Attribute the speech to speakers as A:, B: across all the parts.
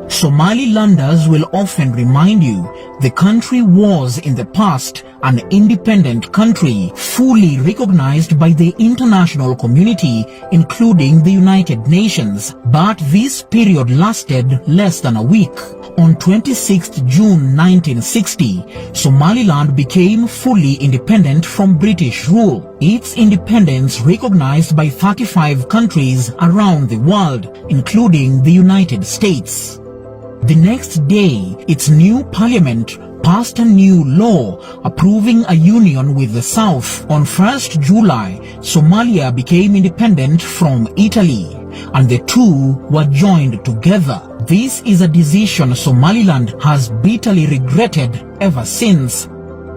A: Somalilanders will often remind you the country was in the past an independent country fully recognized by the international community, including the United Nations. But this period lasted less than a week. On 26th June 1960, Somaliland became fully independent from British rule. Its independence recognized by 35 countries around the world, including the United States. The next day, its new parliament passed a new law approving a union with the South. On 1st July, Somalia became independent from Italy, and the two were joined together. This is a decision Somaliland has bitterly regretted ever since.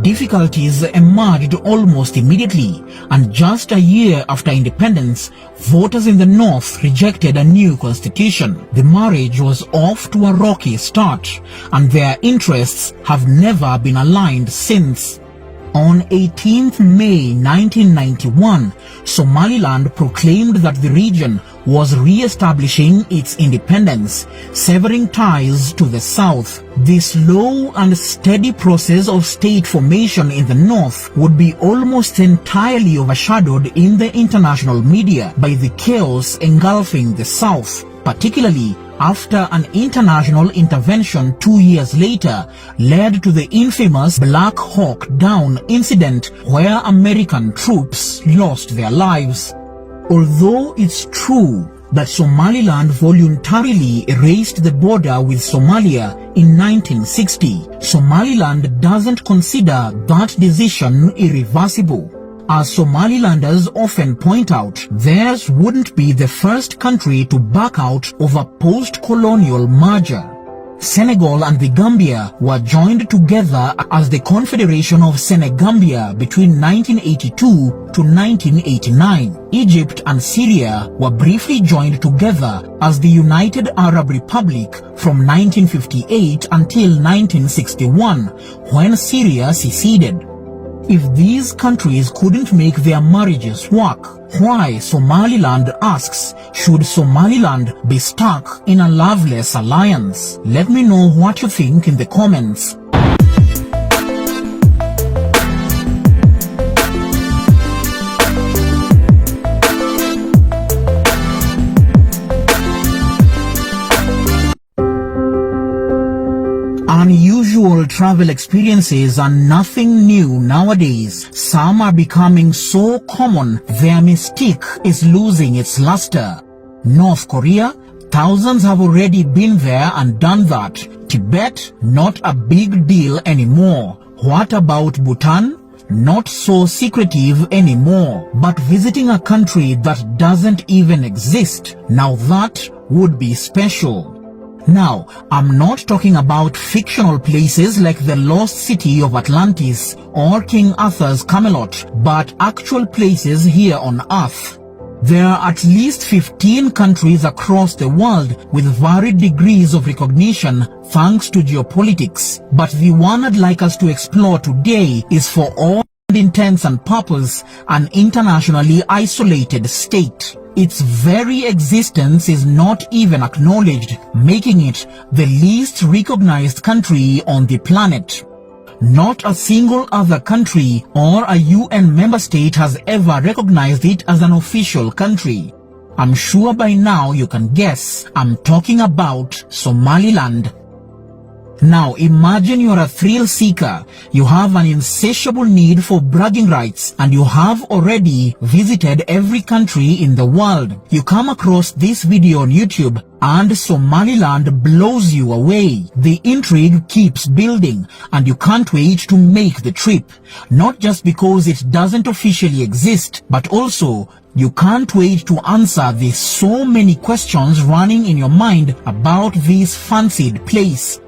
A: Difficulties emerged almost immediately, and just a year after independence, voters in the north rejected a new constitution. The marriage was off to a rocky start, and their interests have never been aligned since. On 18th May 1991, Somaliland proclaimed that the region was re-establishing its independence, severing ties to the south. This slow and steady process of state formation in the north would be almost entirely overshadowed in the international media by the chaos engulfing the south, particularly after an international intervention 2 years later led to the infamous Black Hawk Down incident where American troops lost their lives. Although it's true that Somaliland voluntarily erased the border with Somalia in 1960, Somaliland doesn't consider that decision irreversible. As Somalilanders often point out, theirs wouldn't be the first country to back out of a post-colonial merger. Senegal and the Gambia were joined together as the Confederation of Senegambia between 1982 to 1989. Egypt and Syria were briefly joined together as the United Arab Republic from 1958 until 1961, when Syria seceded. If these countries couldn't make their marriages work, why, Somaliland asks, should Somaliland be stuck in a loveless alliance? Let me know what you think in the comments. Unusual travel experiences are nothing new nowadays. Some are becoming so common, their mystique is losing its luster. North Korea? Thousands have already been there and done that. Tibet? Not a big deal anymore. What about Bhutan? Not so secretive anymore. But visiting a country that doesn't even exist, now that would be special. Now, I'm not talking about fictional places like the lost city of Atlantis or King Arthur's Camelot, but actual places here on Earth. There are at least 15 countries across the world with varied degrees of recognition thanks to geopolitics, but the one I'd like us to explore today is for all intents and purposes an internationally isolated state. Its very existence is not even acknowledged, making it the least recognized country on the planet. Not a single other country or a UN member state has ever recognized it as an official country. I'm sure by now you can guess I'm talking about Somaliland. Now imagine you're a thrill seeker, you have an insatiable need for bragging rights, and you have already visited every country in the world. You come across this video on YouTube and Somaliland blows you away. The intrigue keeps building and you can't wait to make the trip. Not just because it doesn't officially exist, but also you can't wait to answer the so many questions running in your mind about this fancied place.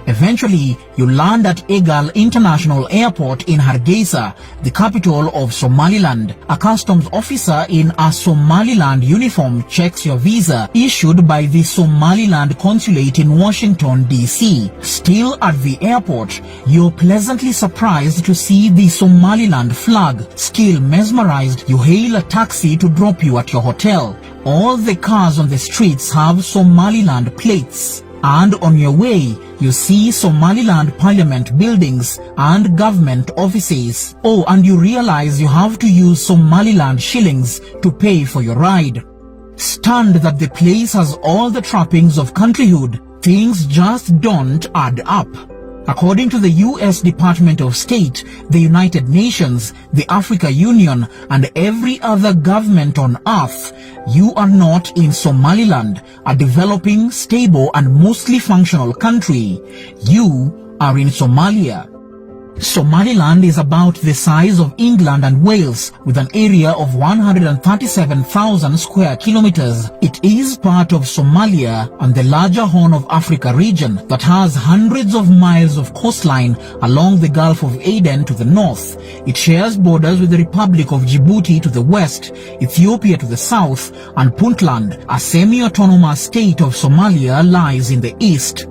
A: Eventually, you land at Egal International Airport in Hargeisa, the capital of Somaliland. A customs officer in a Somaliland uniform checks your visa issued by the Somaliland Consulate in Washington, D.C. Still at the airport, you're pleasantly surprised to see the Somaliland flag. Still mesmerized, you hail a taxi to drop you at your hotel. All the cars on the streets have Somaliland plates. and on your way, you see Somaliland Parliament buildings and government offices. Oh, and you realize you have to use Somaliland shillings to pay for your ride. Stunned that the place has all the trappings of countryhood, things just don't add up. According to the U.S. Department of State, the United Nations, the Africa Union, and every other government on earth, you are not in Somaliland, a developing, stable, and mostly functional country. You are in Somalia. Somaliland is about the size of England and Wales, with an area of 137,000 square kilometers. It is part of Somalia and the larger Horn of Africa region that has hundreds of miles of coastline along the Gulf of Aden to the north. It shares borders with the Republic of Djibouti to the west, Ethiopia to the south, and Puntland, a semi-autonomous state of Somalia, lies in the east.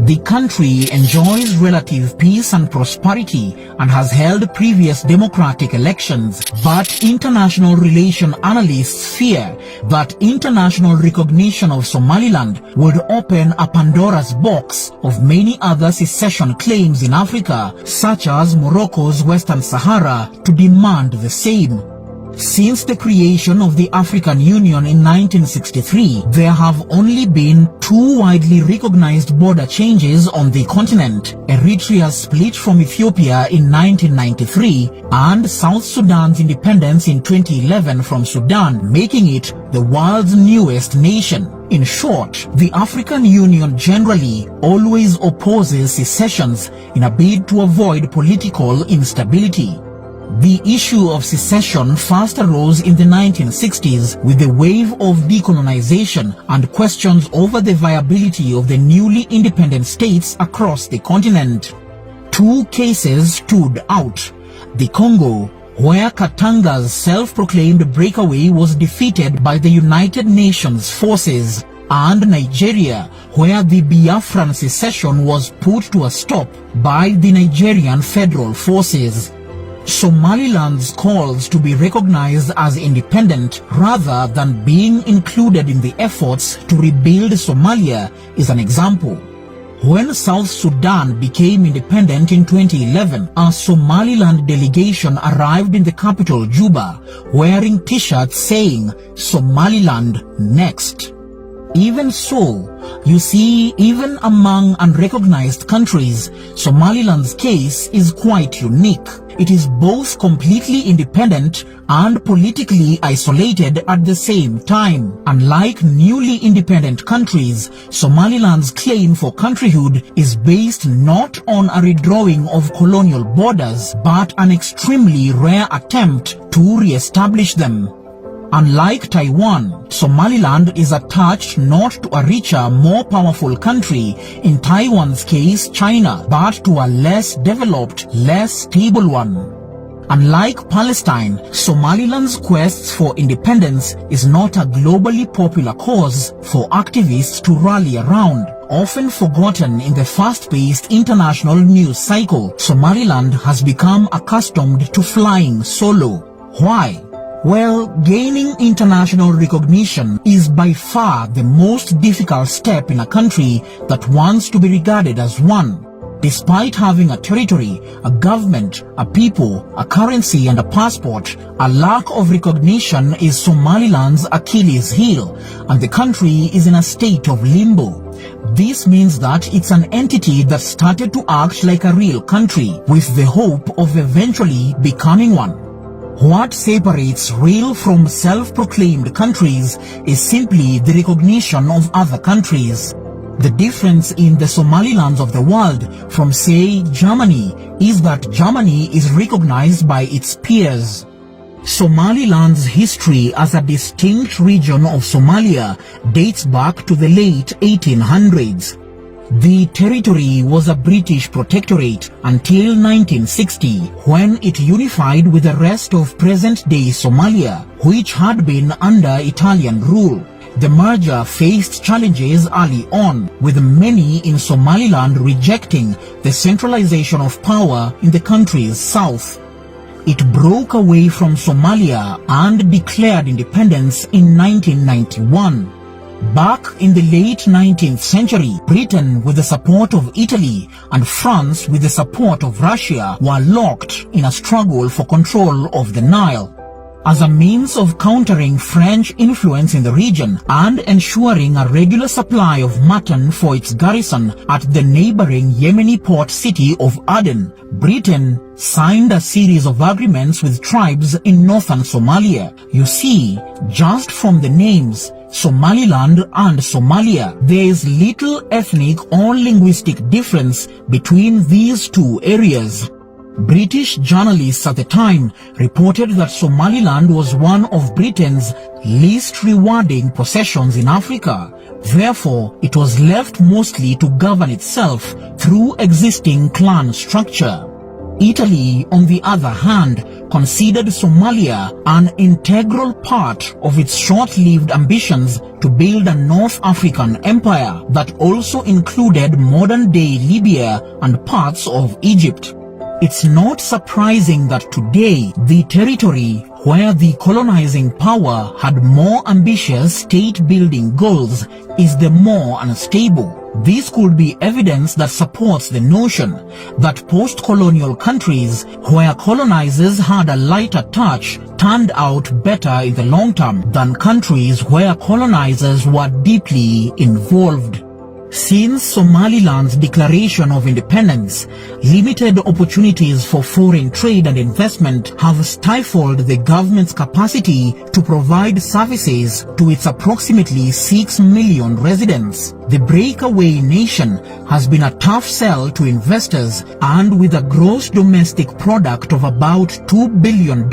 A: The country enjoys relative peace and prosperity and has held previous democratic elections, but international relation analysts fear that international recognition of Somaliland would open a Pandora's box of many other secession claims in Africa, such as Morocco's Western Sahara, to demand the same. Since the creation of the African Union in 1963, there have only been two widely recognized border changes on the continent: Eritrea's split from Ethiopia in 1993 and South Sudan's independence in 2011 from Sudan, making it the world's newest nation. In short, the African Union generally always opposes secessions in a bid to avoid political instability. The issue of secession first arose in the 1960s with the wave of decolonization and questions over the viability of the newly independent states across the continent. Two cases stood out: the Congo, where Katanga's self-proclaimed breakaway was defeated by the United Nations forces, and Nigeria, where the Biafran secession was put to a stop by the Nigerian Federal Forces. Somaliland's calls to be recognized as independent rather than being included in the efforts to rebuild Somalia is an example. When South Sudan became independent in 2011, a Somaliland delegation arrived in the capital Juba wearing t-shirts saying "Somaliland Next." Even so, you see, even among unrecognized countries, Somaliland's case is quite unique. It is both completely independent and politically isolated at the same time. Unlike newly independent countries, Somaliland's claim for countryhood is based not on a redrawing of colonial borders, but an extremely rare attempt to re-establish them. Unlike Taiwan, Somaliland is attached not to a richer, more powerful country, in Taiwan's case China, but to a less developed, less stable one. Unlike Palestine, Somaliland's quest for independence is not a globally popular cause for activists to rally around. Often forgotten in the fast-paced international news cycle, Somaliland has become accustomed to flying solo. Why? Well, gaining international recognition is by far the most difficult step in a country that wants to be regarded as one. Despite having a territory, a government, a people, a currency, and a passport, a lack of recognition is Somaliland's Achilles heel, and the country is in a state of limbo. This means that it's an entity that started to act like a real country, with the hope of eventually becoming one. What separates real from self-proclaimed countries is simply the recognition of other countries. The difference in the Somalilands of the world from, say, Germany is that Germany is recognized by its peers. Somaliland's history as a distinct region of Somalia dates back to the late 1800s. The territory was a British protectorate until 1960, when it unified with the rest of present-day Somalia, which had been under Italian rule. The merger faced challenges early on, with many in Somaliland rejecting the centralization of power in the country's south. It broke away from Somalia and declared independence in 1991. Back in the late 19th century, Britain with the support of Italy and France with the support of Russia were locked in a struggle for control of the Nile. As a means of countering French influence in the region and ensuring a regular supply of mutton for its garrison at the neighboring Yemeni port city of Aden, Britain signed a series of agreements with tribes in northern Somalia. You see, just from the names, Somaliland and Somalia, there is little ethnic or linguistic difference between these two areas. British journalists at the time reported that Somaliland was one of Britain's least rewarding possessions in Africa. Therefore, it was left mostly to govern itself through existing clan structure. Italy, on the other hand, considered Somalia an integral part of its short-lived ambitions to build a North African empire that also included modern-day Libya and parts of Egypt. It's not surprising that today, the territory where the colonizing power had more ambitious state-building goals is the more unstable. This could be evidence that supports the notion that post-colonial countries where colonizers had a lighter touch turned out better in the long term than countries where colonizers were deeply involved. Since Somaliland's declaration of independence, limited opportunities for foreign trade and investment have stifled the government's capacity to provide services to its approximately 6 million residents. The breakaway nation has been a tough sell to investors, and with a gross domestic product of about $2 billion,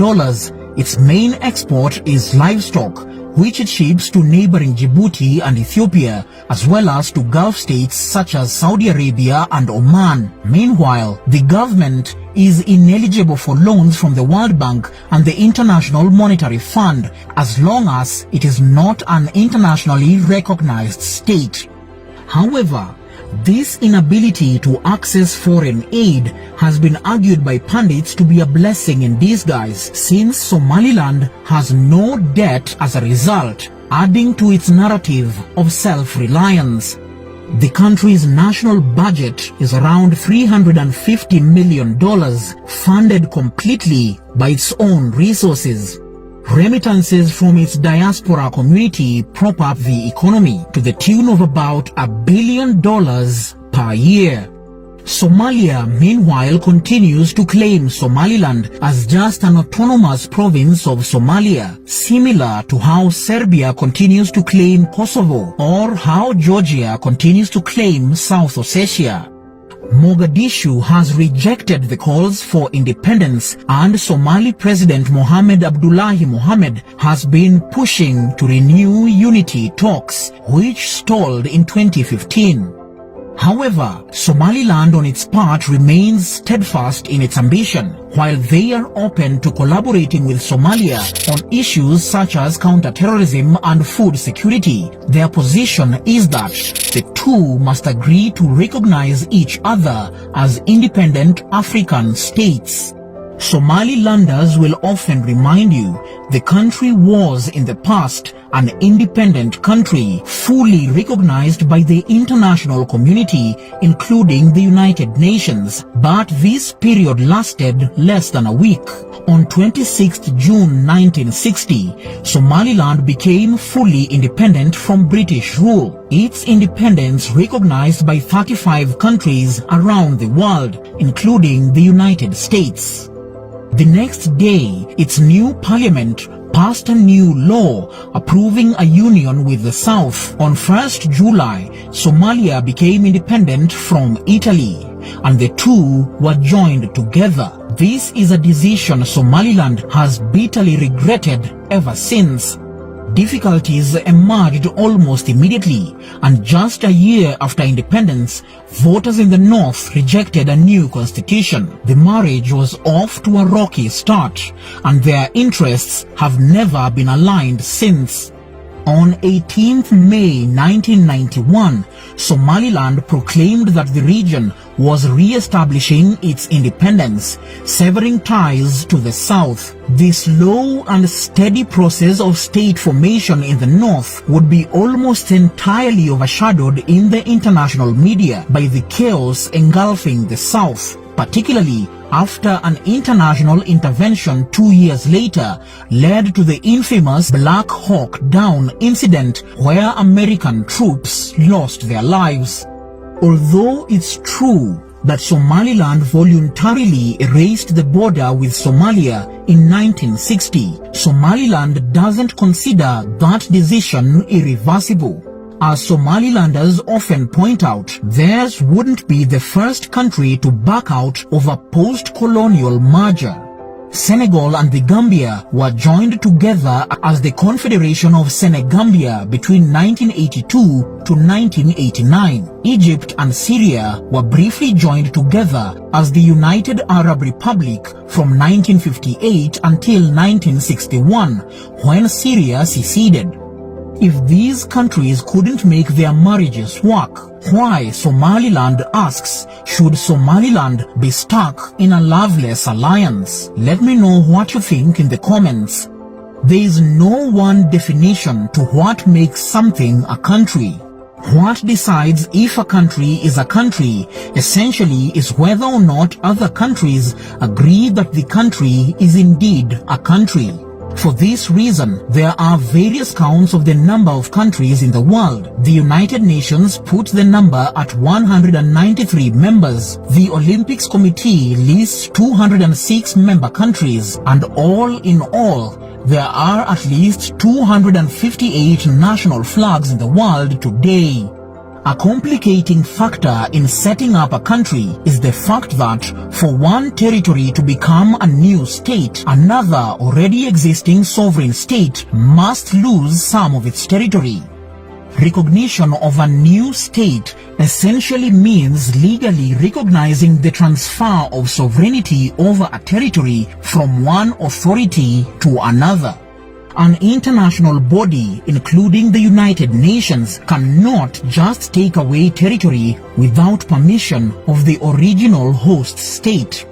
A: its main export is livestock, which it ships to neighboring Djibouti and Ethiopia, as well as to Gulf states such as Saudi Arabia and Oman. Meanwhile, the government is ineligible for loans from the World Bank and the International Monetary Fund as long as it is not an internationally recognized state. However, this inability to access foreign aid has been argued by pundits to be a blessing in disguise, since Somaliland has no debt as a result, adding to its narrative of self-reliance. The country's national budget is around $350 million, funded completely by its own resources. Remittances from its diaspora community prop up the economy to the tune of about $1 billion per year. Somalia, meanwhile, continues to claim Somaliland as just an autonomous province of Somalia, similar to how Serbia continues to claim Kosovo or how Georgia continues to claim South Ossetia. Mogadishu has rejected the calls for independence, and Somali President Mohamed Abdullahi Mohamed has been pushing to renew unity talks, which stalled in 2015. However, Somaliland on its part remains steadfast in its ambition. While they are open to collaborating with Somalia on issues such as counterterrorism and food security, their position is that the two must agree to recognize each other as independent African states. Somalilanders will often remind you the country was in the past an independent country, fully recognized by the international community, including the United Nations. But this period lasted less than a week. On 26 June 1960, Somaliland became fully independent from British rule. Its independence recognized by 35 countries around the world, including the United States. The next day, its new parliament passed a new law approving a union with the South. On 1st July, Somalia became independent from Italy, and the two were joined together. This is a decision Somaliland has bitterly regretted ever since. Difficulties emerged almost immediately, and just a year after independence, voters in the north rejected a new constitution. The marriage was off to a rocky start, and their interests have never been aligned since. On 18th May 1991, Somaliland proclaimed that the region was re-establishing its independence, severing ties to the south. This slow and steady process of state formation in the north would be almost entirely overshadowed in the international media by the chaos engulfing the south, particularly after an international intervention 2 years later led to the infamous Black Hawk Down incident where American troops lost their lives. Although it's true that Somaliland voluntarily erased the border with Somalia in 1960, Somaliland doesn't consider that decision irreversible. As Somalilanders often point out, theirs wouldn't be the first country to back out of a post-colonial merger. Senegal and the Gambia were joined together as the Confederation of Senegambia between 1982 to 1989. Egypt and Syria were briefly joined together as the United Arab Republic from 1958 until 1961, when Syria seceded. If these countries couldn't make their marriages work, why, Somaliland asks, should Somaliland be stuck in a loveless alliance? Let me know what you think in the comments. There is no one definition to what makes something a country. What decides if a country is a country essentially is whether or not other countries agree that the country is indeed a country. For this reason, there are various counts of the number of countries in the world. The United Nations put the number at 193 members. The Olympics Committee lists 206 member countries, and all in all, there are at least 258 national flags in the world today. A complicating factor in setting up a country is the fact that for one territory to become a new state, another already existing sovereign state must lose some of its territory. Recognition of a new state essentially means legally recognizing the transfer of sovereignty over a territory from one authority to another. An international body, including the United Nations, cannot just take away territory without permission of the original host state.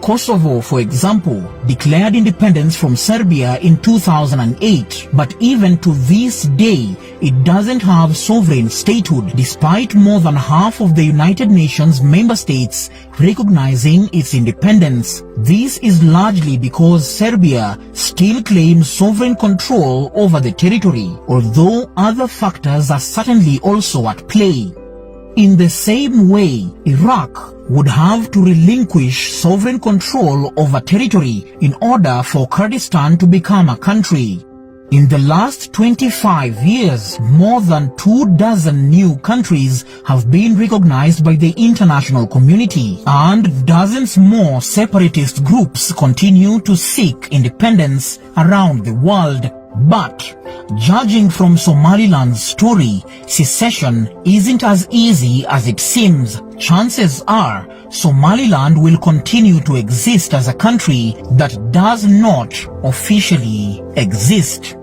A: Kosovo, for example, declared independence from Serbia in 2008, but even to this day, it doesn't have sovereign statehood, despite more than half of the United Nations member states recognizing its independence. This is largely because Serbia still claims sovereign control over the territory, although other factors are certainly also at play. In the same way, Iraq would have to relinquish sovereign control over territory in order for Kurdistan to become a country. In the last 25 years, more than 24 new countries have been recognized by the international community, and dozens more separatist groups continue to seek independence around the world. But, judging from Somaliland's story, secession isn't as easy as it seems. Chances are, Somaliland will continue to exist as a country that does not officially exist.